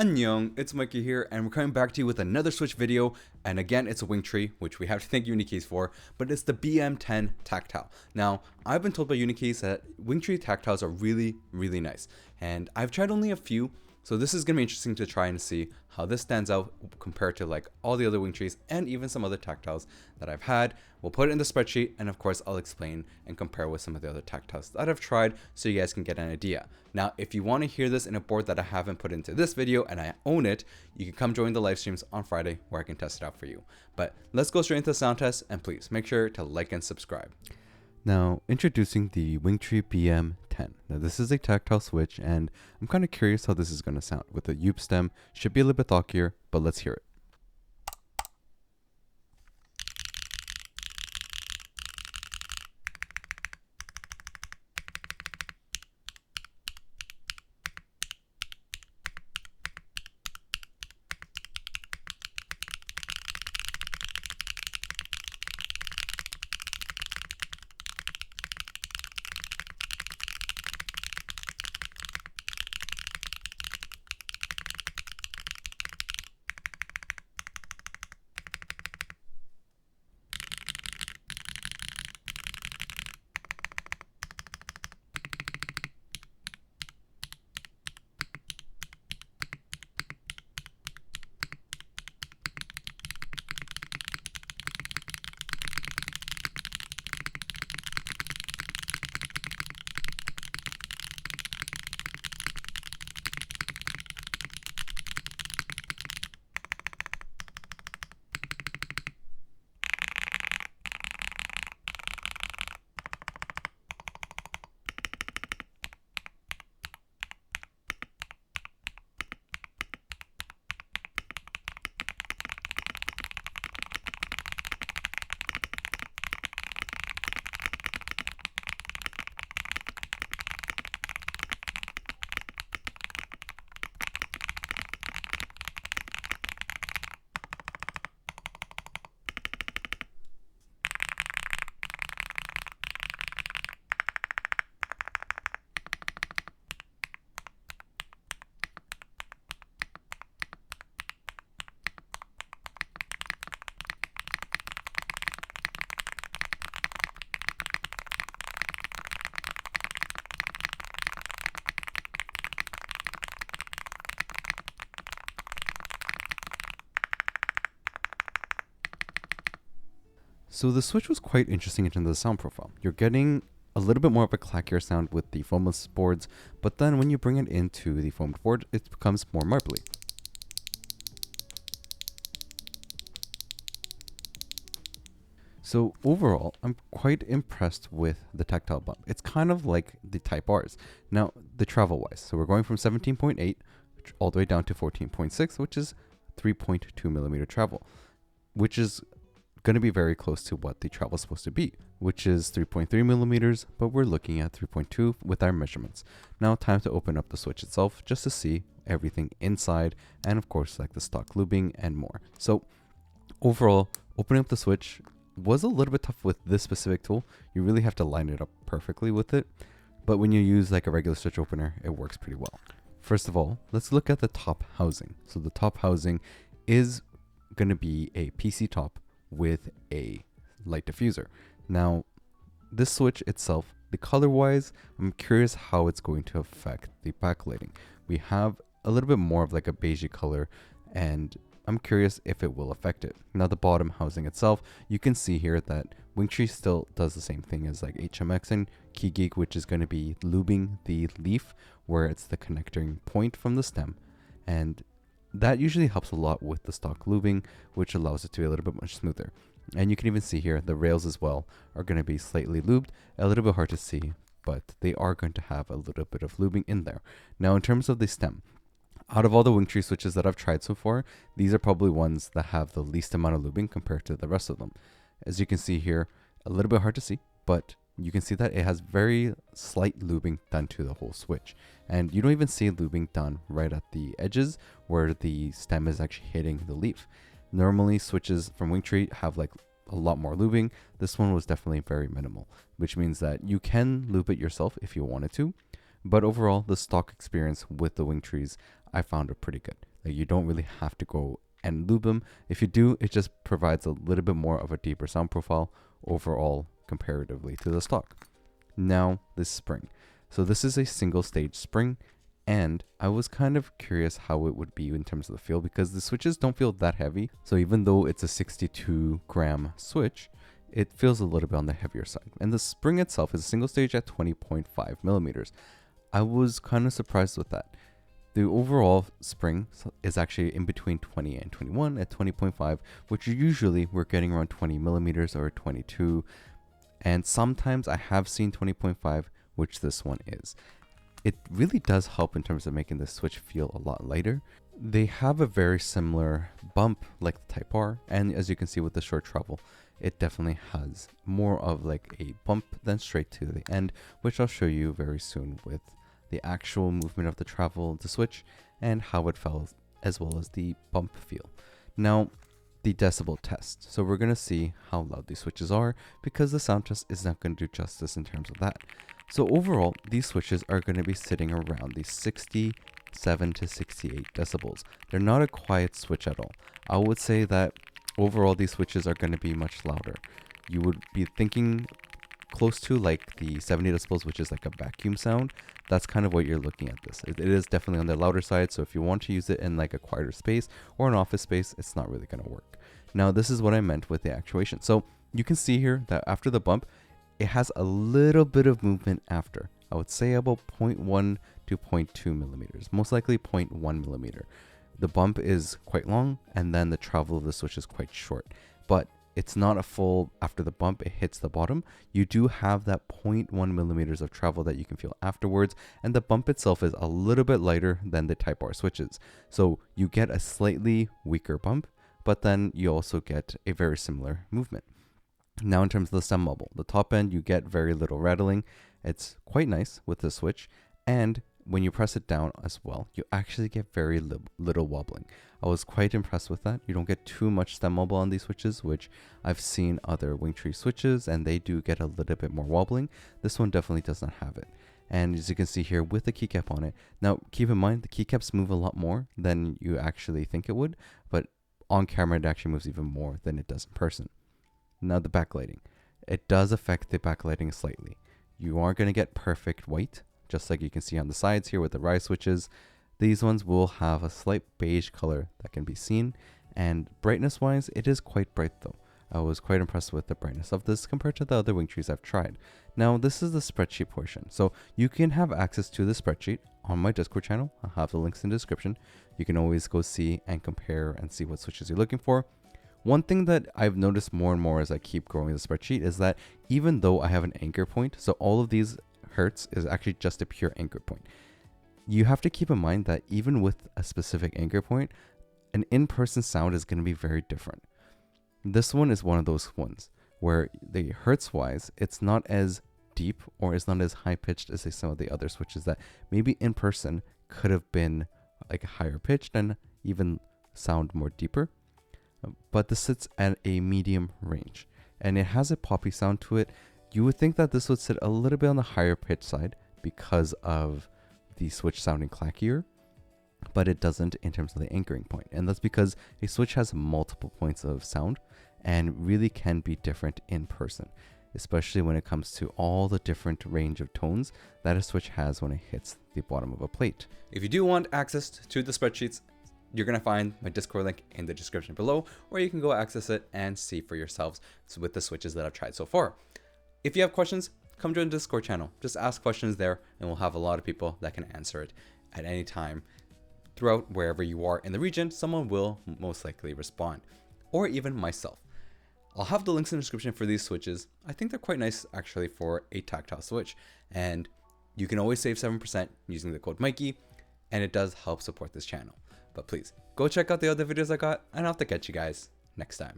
Annyeong, it's Mikey here, and we're coming back to you with another Switch video, and again, it's a Wingtree, which we have to thank Unikeys for, but it's the BM10 Tactile. Now, I've been told by Unikeys that Wingtree Tactiles are really, really nice, and I've tried only a few, so this is going to be interesting to try and see how this stands out compared to like all the other Wingtrees and even some other Tactiles that I've had. We'll put it in the spreadsheet, and of course I'll explain and compare with some of the other Tactiles that I've tried so you guys can get an idea. Now, if you want to hear this in a board that I haven't put into this video and I own it, you can come join the live streams on Friday where I can test it out for you. But let's go straight into the sound test, and please make sure to like and subscribe. Now, introducing the Wingtree BM10. Now, this is a tactile switch, and I'm kind of curious how this is going to sound. With the Yoop stem, should be a little bit thockier, but let's hear it. So the switch was quite interesting in terms of the sound profile. You're getting a little bit more of a clackier sound with the foamless boards, but then when you bring it into the foamed board, it becomes more marbly. So overall, I'm quite impressed with the tactile bump. It's kind of like the Type Rs. Now, the travel-wise, so we're going from 17.8 all the way down to 14.6, which is 3.2 millimeter travel, which is going to be very close to what the travel is supposed to be, which is 3.3 millimeters, but we're looking at 3.2 with our measurements. Now, time to open up the switch itself just to see everything inside, and of course like the stock lubing and more. So overall, opening up the switch was a little bit tough with this specific tool. You really have to line it up perfectly with it, but when you use like a regular switch opener, it works pretty well. First of all, let's look at the top housing. So the top housing is going to be a PC top with a light diffuser. Now, this switch itself, the color wise, I'm curious how it's going to affect the backlighting. We have a little bit more of like a beigey color, and I'm curious if it will affect it. Now, the bottom housing itself, you can see here that Wingtree still does the same thing as like HMX and Keybay, which is going to be lubing the leaf where it's the connecting point from the stem, and that usually helps a lot with the stock lubing, which allows it to be a little bit much smoother. And you can even see here the rails as well are going to be slightly lubed, a little bit hard to see, but they are going to have a little bit of lubing in there. Now, in terms of the stem, out of all the Wingtree switches that I've tried so far, these are probably ones that have the least amount of lubing compared to the rest of them. As you can see here, a little bit hard to see, but you can see that it has very slight lubing done to the whole switch. And you don't even see lubing done right at the edges where the stem is actually hitting the leaf. Normally switches from Wingtree have like a lot more lubing. This one was definitely very minimal, which means that you can lube it yourself if you wanted to. But overall, the stock experience with the Wingtrees, I found it pretty good. Like, you don't really have to go and lube them. If you do, it just provides a little bit more of a deeper sound profile overall comparatively to the stock. Now, this spring. So this is a single stage spring, and I was kind of curious how it would be in terms of the feel, because the switches don't feel that heavy. So even though it's a 62-gram switch, it feels a little bit on the heavier side. And the spring itself is a single stage at 20.5 millimeters. I was kind of surprised with that. The overall spring is actually in between 20 and 21 at 20.5, which usually we're getting around 20 millimeters or 22. And sometimes I have seen 20.5, which this one is. It really does help in terms of making the switch feel a lot lighter. They have a very similar bump like the Type R, and as you can see with the short travel, it definitely has more of like a bump than straight to the end, which I'll show you very soon with the actual movement of the travel, the switch, and how it felt, as well as the bump feel. Now, the decibel test. So we're going to see how loud these switches are, because the sound test is not going to do justice in terms of that. So overall, these switches are going to be sitting around the 67 to 68 decibels. They're not a quiet switch at all. I would say that overall these switches are going to be much louder. You would be thinking close to like the 70 decibels, which is like a vacuum sound. That's kind of what you're looking at this. It is definitely on the louder side, so if you want to use it in like a quieter space or an office space, it's not really going to work. Now, this is what I meant with the actuation. So you can see here that after the bump, it has a little bit of movement after. I would say about 0.1 to 0.2 millimeters, most likely 0.1 millimeter. The bump is quite long, and then the travel of the switch is quite short, but it's not a full, after the bump, it hits the bottom. You do have that 0.1 millimeters of travel that you can feel afterwards, and the bump itself is a little bit lighter than the Type R switches. So you get a slightly weaker bump, but then you also get a very similar movement. Now, in terms of the stem wobble, the top end, you get very little rattling. It's quite nice with the switch, and when you press it down as well, you actually get very little wobbling. I was quite impressed with that. You don't get too much stem wobble on these switches, which I've seen other Wingtree switches, and they do get a little bit more wobbling. This one definitely does not have it. And as you can see here with the keycap on it, now keep in mind the keycaps move a lot more than you actually think it would, but on camera it actually moves even more than it does in person. Now, the backlighting. It does affect the backlighting slightly. You are going to get perfect white, just like you can see on the sides here with the Rise switches. These ones will have a slight beige color that can be seen, and brightness wise, it is quite bright though. I was quite impressed with the brightness of this compared to the other Wingtrees I've tried. Now, this is the spreadsheet portion, so you can have access to the spreadsheet on my Discord channel. I'll have the links in the description. You can always go see and compare and see what switches you're looking for. One thing that I've noticed more and more as I keep growing the spreadsheet is that even though I have an anchor point, so all of these hertz is actually just a pure anchor point, you have to keep in mind that even with a specific anchor point, an in-person sound is going to be very different. This one is one of those ones where the hertz wise, it's not as deep or it's not as high pitched as say some of the other switches that maybe in person could have been like higher pitched and even sound more deeper. But this sits at a medium range, and it has a poppy sound to it. You would think that this would sit a little bit on the higher pitch side because of the switch sounding clackier, but it doesn't in terms of the anchoring point. And that's because a switch has multiple points of sound and really can be different in person, especially when it comes to all the different range of tones that a switch has when it hits the bottom of a plate. If you do want access to the spreadsheets, you're going to find my Discord link in the description below, or you can go access it and see for yourselves with the switches that I've tried so far. If you have questions, come join the Discord channel. Just ask questions there, and we'll have a lot of people that can answer it at any time. Throughout wherever you are in the region, someone will most likely respond, or even myself. I'll have the links in the description for these switches. I think they're quite nice actually for a tactile switch, and you can always save 7% using the code Mikey, and it does help support this channel. But please, go check out the other videos I got, and I'll have to catch you guys next time.